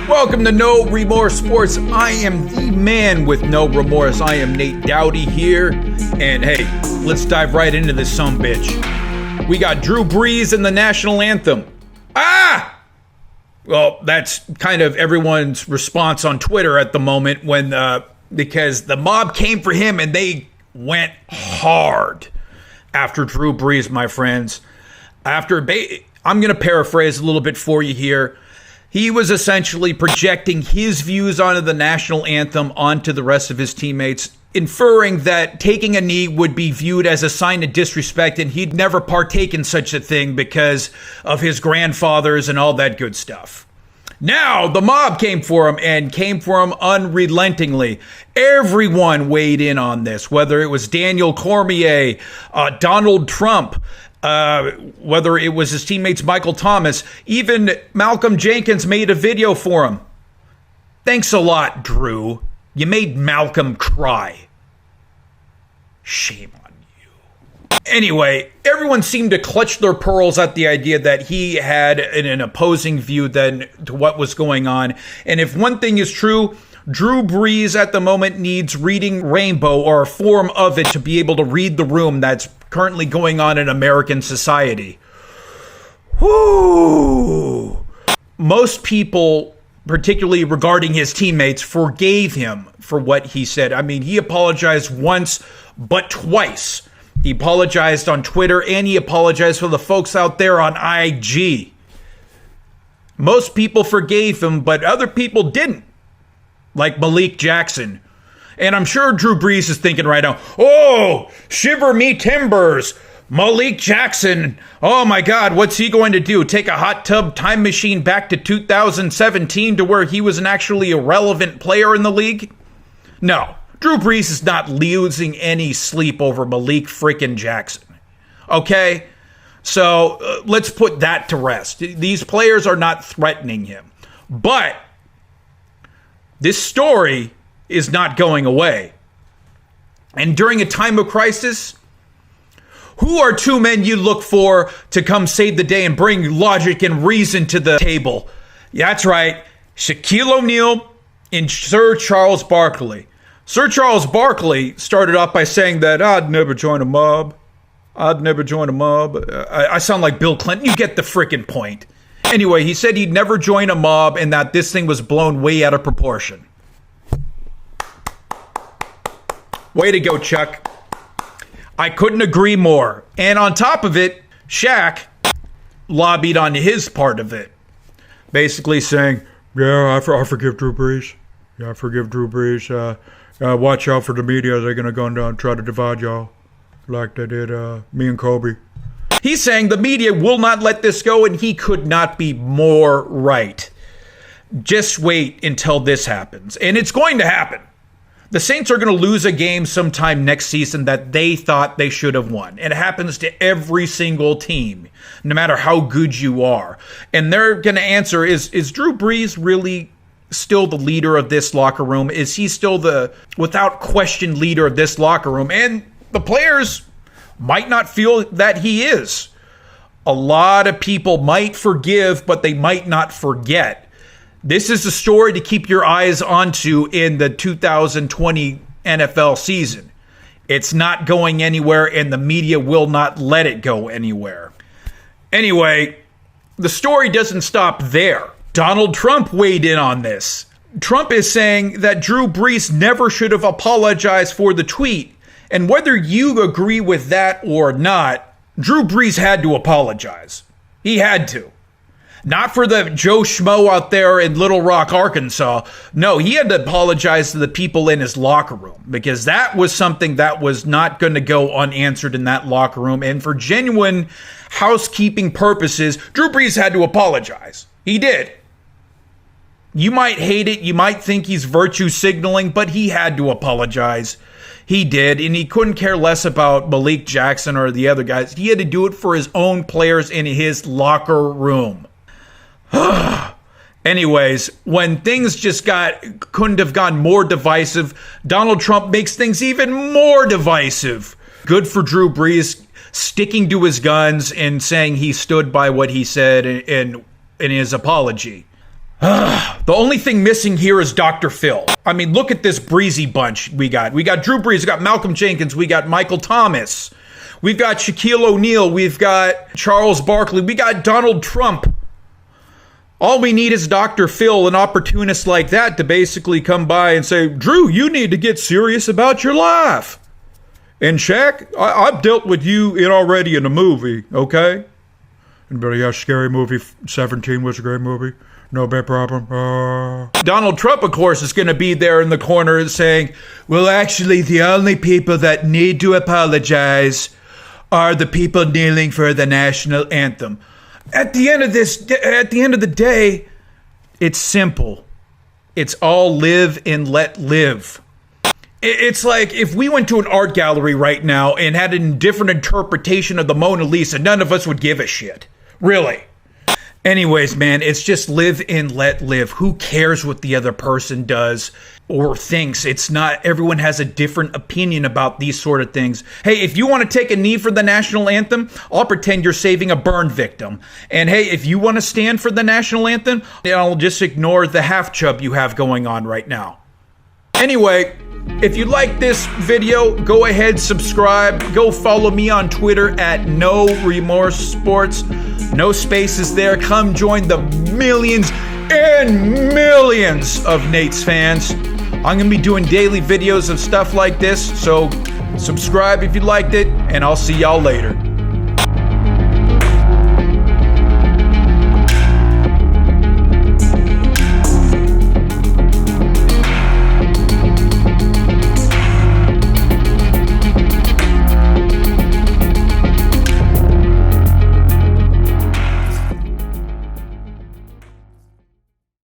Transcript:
Welcome to No Remorse Sports. I am the man with no remorse. I am Nate Dowdy here. And hey, let's dive right into this sumbitch. We got Drew Brees and the national anthem. Well, that's kind of everyone's response on Twitter at the moment because the mob came for him and they went hard after Drew Brees, my friends. I'm going to paraphrase a little bit for you here. He was essentially projecting his views onto the national anthem onto the rest of his teammates, inferring that taking a knee would be viewed as a sign of disrespect and he'd never partake in such a thing because of his grandfathers and all that good stuff. Now, the mob came for him and came for him unrelentingly. Everyone weighed in on this, whether it was Daniel Cormier, Donald Trump, whether it was his teammates Michael Thomas, even Malcolm Jenkins made a video for him. Thanks a lot, Drew. You made Malcolm cry. Shame on you. Anyway, everyone seemed to clutch their pearls at the idea that he had an opposing view then to what was going on. And if one thing is true, Drew Brees at the moment needs reading rainbow or a form of it to be able to read the room that's currently going on in American society. Whoo! Most people, particularly regarding his teammates, forgave him for what he said. I mean, he apologized once, but twice. He apologized on Twitter and he apologized for the folks out there on IG. Most people forgave him, but other people didn't. Like Malik Jackson. And I'm sure Drew Brees is thinking right now, oh, shiver me timbers. Malik Jackson. Oh my God, what's he going to do? Take a hot tub time machine back to 2017 to where he was an actually irrelevant player in the league? No, Drew Brees is not losing any sleep over Malik freaking Jackson. Okay? So let's put that to rest. These players are not threatening him. But this story is not going away. And during a time of crisis, who are two men you look for to come save the day and bring logic and reason to the table? Yeah, that's right, Shaquille O'Neal and Sir Charles Barkley. Sir Charles Barkley started off by saying that I'd never join a mob. I sound like Bill Clinton. You get the frickin' point. Anyway, he said he'd never join a mob and that this thing was blown way out of proportion. Way to go, Chuck. I couldn't agree more. And on top of it, Shaq lobbied on his part of it. Basically saying, yeah, I forgive Drew Brees. Watch out for the media. They're going to go down and try to divide y'all like they did me and Kobe. He's saying the media will not let this go, and he could not be more right. Just wait until this happens. And it's going to happen. The Saints are going to lose a game sometime next season that they thought they should have won. It happens to every single team, no matter how good you are. And they're going to answer, is Drew Brees really still the leader of this locker room? Is he still the, without question, leader of this locker room? And the players might not feel that he is. A lot of people might forgive, but they might not forget. This is a story to keep your eyes onto in the 2020 NFL season. It's not going anywhere, and the media will not let it go anywhere. Anyway, the story doesn't stop there. Donald Trump weighed in on this. Trump is saying that Drew Brees never should have apologized for the tweet. And whether you agree with that or not, Drew Brees had to apologize. He had to. Not for the Joe Schmo out there in Little Rock, Arkansas. No, he had to apologize to the people in his locker room because that was something that was not going to go unanswered in that locker room. And for genuine housekeeping purposes, Drew Brees had to apologize. He did. You might hate it. You might think he's virtue signaling, but he had to apologize. He did, and he couldn't care less about Malik Jackson or the other guys. He had to do it for his own players in his locker room. Anyways, when things just couldn't have gone more divisive, Donald Trump makes things even more divisive. Good for Drew Brees sticking to his guns and saying he stood by what he said in his apology. The only thing missing here is Dr. Phil. I mean, look at this breezy bunch we got. We got Drew Brees, we got Malcolm Jenkins, we got Michael Thomas, we've got Shaquille O'Neal, we've got Charles Barkley, we got Donald Trump. All we need is Dr. Phil, an opportunist like that, to basically come by and say, Drew, you need to get serious about your life. And Shaq, I've dealt with you already in a movie, okay? Anybody got a scary movie? 17 was a great movie. No bad problem. Donald Trump, of course, is going to be there in the corner saying, well, actually, the only people that need to apologize are the people kneeling for the national anthem. At the end of the day, it's simple. It's all live and let live. It's like if we went to an art gallery right now and had a different interpretation of the Mona Lisa, none of us would give a shit. Really. Anyways, man, it's just live and let live. Who cares what the other person does or thinks? It's not, everyone has a different opinion about these sort of things. Hey, if you want to take a knee for the national anthem, I'll pretend you're saving a burn victim. And hey, if you want to stand for the national anthem, I'll just ignore the half chub you have going on right now. Anyway, if you like this video, go ahead, subscribe. Go follow me on Twitter at No Remorse Sports. No spaces there. Come join the millions and millions of Nate's fans. I'm going to be doing daily videos of stuff like this, so subscribe if you liked it, and I'll see y'all later.